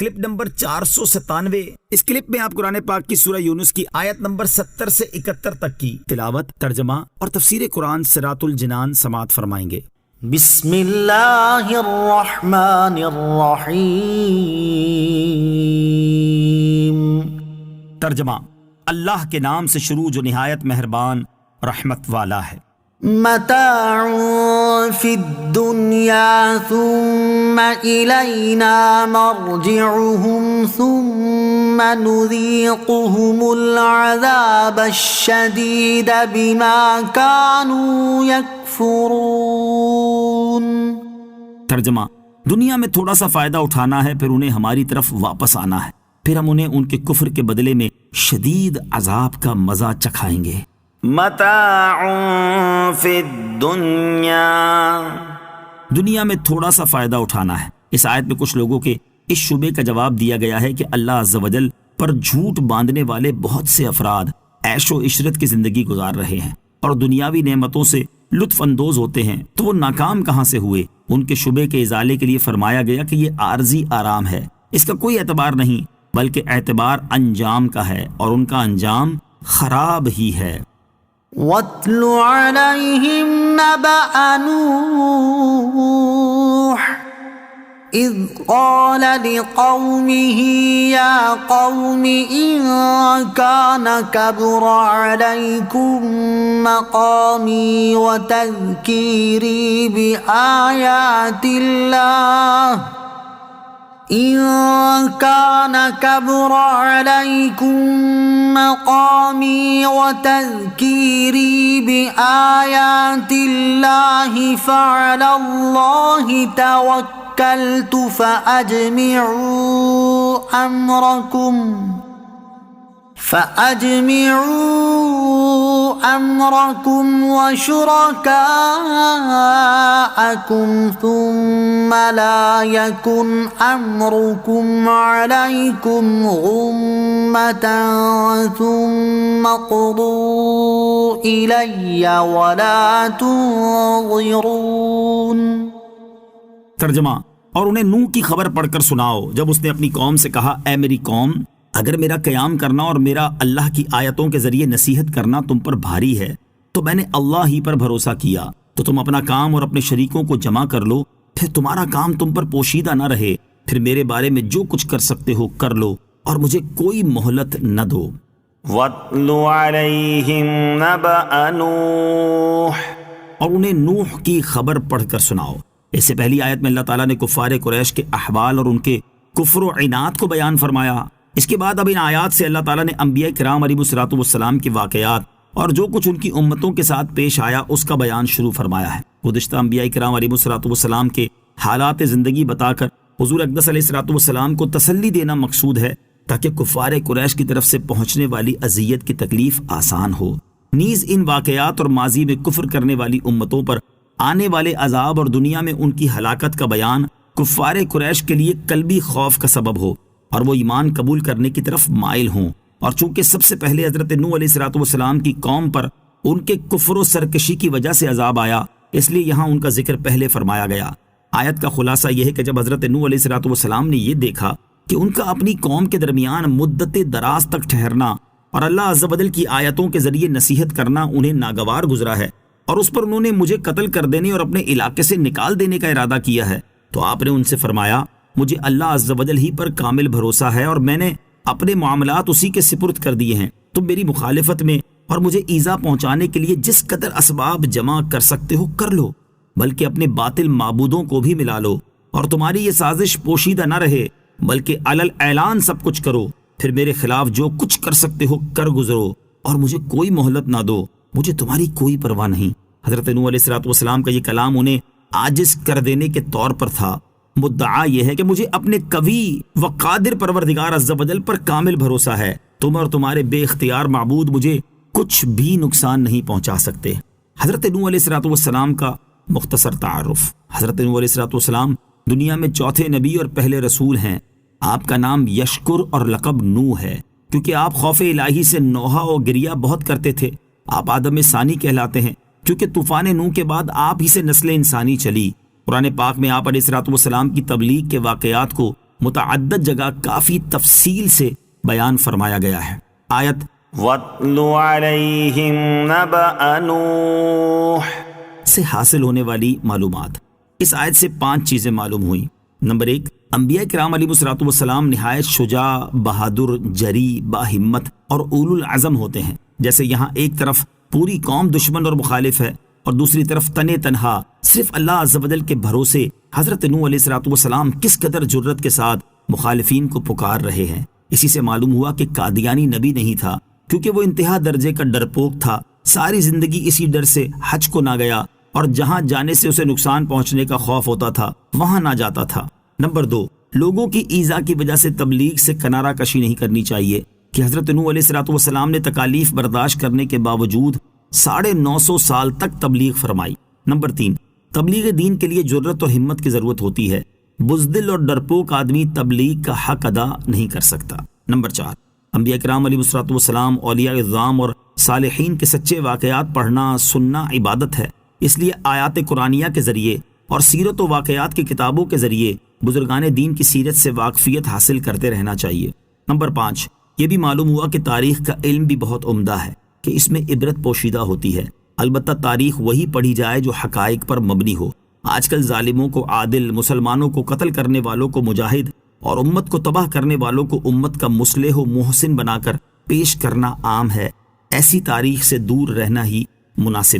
Clip number 497۔ اس clip میں آپ قرآن پاک کی سورہ یونس کی آیت نمبر 70 سے 71 تک کی تلاوت، ترجمہ اور تفسیر قرآن صراط الجنان سماعت فرمائیں گے۔ بسم اللہ الرحمن الرحیم۔ ترجمہ: اللہ کے نام سے شروع جو نہایت مہربان رحمت والا ہے۔ متاع فی الدنیا ثم الینا مرجعهم ثم نذیقهم العذاب الشدید بما كانوا یکفرون۔ ترجمہ: دنیا میں تھوڑا سا فائدہ اٹھانا ہے، پھر انہیں ہماری طرف واپس آنا ہے، پھر ہم انہیں ان کے کفر کے بدلے میں شدید عذاب کا مزہ چکھائیں گے۔ متاع فی الدنیا، دنیا میں تھوڑا سا فائدہ اٹھانا ہے۔ اس آیت میں کچھ لوگوں کے اس شبے کا جواب دیا گیا ہے کہ اللہ عز و جل پر جھوٹ باندھنے والے بہت سے افراد عیش و عشرت کی زندگی گزار رہے ہیں اور دنیاوی نعمتوں سے لطف اندوز ہوتے ہیں، تو وہ ناکام کہاں سے ہوئے؟ ان کے شبے کے ازالے کے لیے فرمایا گیا کہ یہ عارضی آرام ہے، اس کا کوئی اعتبار نہیں، بلکہ اعتبار انجام کا ہے، اور ان کا انجام خراب ہی ہے۔ وَاتْلُ عَلَيْهِمْ نَبَأَ نُوحٍ إِذْ قَالَ لِقَوْمِهِ يَا قَوْمِ إِن كَانَ كَبُرَ عَلَيْكُمْ مَقَامِي وَتَذْكِيرِي بِآيَاتِ اللَّهِ إِن كَانَ كَبُرَ عَلَيْكُمْ مَقَامِي وَتَذْكِيرِي بِآيَاتِ اللَّهِ فَعَلَى اللَّهِ تَوَكَّلْتُ فَأَجْمِعُوا أَمْرَكُمْ وَشُرَكَاءَكُمْ ثُمَّ لَا يَكُنْ أَمْرُكُمْ عَلَيْكُمْ غُمَّةً ثُمَّ اقْضُوا إِلَيَّ وَلَا تُنظِرُونَ۔ ترجمہ: اور انہیں نوح کی خبر پڑھ کر سناؤ جب اس نے اپنی قوم سے کہا، اے میری قوم، اگر میرا قیام کرنا اور میرا اللہ کی آیتوں کے ذریعے نصیحت کرنا تم پر بھاری ہے تو میں نے اللہ ہی پر بھروسہ کیا، تو تم اپنا کام اور اپنے شریکوں کو جمع کر لو، پھر تمہارا کام تم پر پوشیدہ نہ رہے، پھر میرے بارے میں جو کچھ کر سکتے ہو کر لو اور مجھے کوئی مہلت نہ دو۔ وَاتْلُ عَلَيْهِمْ نَبَأَ نُوحٍ، اور انہیں نوح کی خبر پڑھ کر سناؤ۔ اس سے پہلی آیت میں اللہ تعالیٰ نے کفار قریش کے احوال اور ان کے کفر و عناد کو بیان فرمایا۔ اس کے بعد اب ان آیات سے اللہ تعالیٰ نے انبیاء کرام علیہ الصلوۃ والسلام کے واقعات اور جو کچھ ان کی امتوں کے ساتھ پیش آیا اس کا بیان شروع فرمایا ہے۔ گزشتہ انبیاء کرام علیہ الصلوۃ والسلام کے حالات زندگی بتا کر حضور اقدس علیہ الصلوۃ والسلام کو تسلی دینا مقصود ہے تاکہ کفار قریش کی طرف سے پہنچنے والی اذیت کی تکلیف آسان ہو۔ نیز ان واقعات اور ماضی میں کفر کرنے والی امتوں پر آنے والے عذاب اور دنیا میں ان کی ہلاکت کا بیان کفار قریش کے لیے قلبی خوف کا سبب ہو اور وہ ایمان قبول کرنے کی طرف مائل ہوں۔ اور چونکہ سب سے پہلے حضرت نوح علیہ الصلوۃ والسلام کی قوم پر ان کے کفر و سرکشی کی وجہ سے عذاب آیا، اس لیے یہاں ان کا ذکر پہلے فرمایا گیا۔ آیت کا خلاصہ یہ ہے کہ جب حضرت نوح علیہ الصلوۃ والسلام نے یہ دیکھا کہ ان کا اپنی قوم کے درمیان مدت دراز تک ٹھہرنا اور اللہ عز و جل کی آیتوں کے ذریعے نصیحت کرنا انہیں ناگوار گزرا ہے اور اس پر انہوں نے مجھے قتل کر دینے اور اپنے علاقے سے نکال دینے کا ارادہ کیا ہے، تو آپ نے ان سے فرمایا، مجھے اللہ عز و جل ہی پر کامل بھروسہ ہے اور میں نے اپنے معاملات اسی کے سپرد کر دیے ہیں۔ تم میری مخالفت میں اور مجھے ایذا پہنچانے کے لیے جس قدر اسباب جمع کر سکتے ہو کر لو، بلکہ اپنے باطل معبودوں کو بھی ملا لو، اور تمہاری یہ سازش پوشیدہ نہ رہے بلکہ علل اعلان سب کچھ کرو، پھر میرے خلاف جو کچھ کر سکتے ہو کر گزرو اور مجھے کوئی مہلت نہ دو، مجھے تمہاری کوئی پرواہ نہیں۔ حضرت نوح علیہ الصلوۃ والسلام کا یہ کلام انہیں عاجز کر دینے کے طور پر تھا۔ مدعا یہ ہے کہ مجھے اپنے قوی و قادر پروردگار عز و جل پر کامل بھروسہ ہے، تم اور تمہارے بے اختیار معبود مجھے کچھ بھی نقصان نہیں پہنچا سکتے۔ حضرت نوح علیہ الصلوۃ والسلام کا مختصر تعارف۔ حضرت نوح علیہ الصلوۃ والسلام دنیا میں چوتھے نبی اور پہلے رسول ہیں۔ آپ کا نام یشکر اور لقب نوح ہے کیونکہ آپ خوف الہی سے نوحہ و گریہ بہت کرتے تھے۔ آپ آدم ثانی کہلاتے ہیں کیونکہ طوفان نوح کے بعد آپ ہی سے نسل انسانی چلی۔ قرآن پاک میں آپ علیہ الصلوۃ والسلام کی تبلیغ کے واقعات کو متعدد جگہ کافی تفصیل سے بیان فرمایا گیا ہے۔ آیت وَاتْلُ عَلَيْهِمْ نَبَأَ نُوحٍ سے حاصل ہونے والی معلومات۔ اس آیت سے 5 چیزیں معلوم ہوئیں۔ نمبر 1، انبیاء کرام علیہ الصلوۃ والسلام نہایت شجاع، بہادر، جری، باہمت اور اولو العزم ہوتے ہیں۔ جیسے یہاں ایک طرف پوری قوم دشمن اور مخالف ہے اور دوسری طرف تنے تنہا صرف اللہ عز و جل کے بھروسے حضرت نوح علیہ الصلوۃ والسلام کس قدر جرت کے ساتھ مخالفین کو پکار رہے ہیں۔ اسی سے معلوم ہوا کہ قادیانی نبی نہیں تھا، کیونکہ وہ انتہا درجے کا ڈرپوک تھا۔ ساری زندگی اسی ڈر سے حج کو نہ گیا اور جہاں جانے سے اسے نقصان پہنچنے کا خوف ہوتا تھا وہاں نہ جاتا تھا۔ نمبر 2، لوگوں کی ایذا کی وجہ سے تبلیغ سے کنارہ کشی نہیں کرنی چاہیے کہ حضرت نوح علیہ الصلوۃ والسلام نے تکالیف برداشت کرنے کے باوجود 950 سال تک تبلیغ فرمائی۔ نمبر 3، تبلیغ دین کے لیے جرت اور ہمت کی ضرورت ہوتی ہے۔ بزدل اور ڈرپوک آدمی تبلیغ کا حق ادا نہیں کر سکتا۔ نمبر 4، انبیاء کرام علیہ الصلوۃ والسلام، اولیاء اعظام اور صالحین کے سچے واقعات پڑھنا سننا عبادت ہے، اس لیے آیات قرآنیہ کے ذریعے اور سیرت و واقعات کی کتابوں کے ذریعے بزرگان دین کی سیرت سے واقفیت حاصل کرتے رہنا چاہیے۔ نمبر 5، یہ بھی معلوم ہوا کہ تاریخ کا علم بھی بہت عمدہ ہے کہ اس میں عبرت پوشیدہ ہوتی ہے، البتہ تاریخ وہی پڑھی جائے جو حقائق پر مبنی ہو۔ آج کل ظالموں کو عادل، مسلمانوں کو قتل کرنے والوں کو مجاہد اور امت کو تباہ کرنے والوں کو امت کا مصلح و محسن بنا کر پیش کرنا عام ہے۔ ایسی تاریخ سے دور رہنا ہی مناسب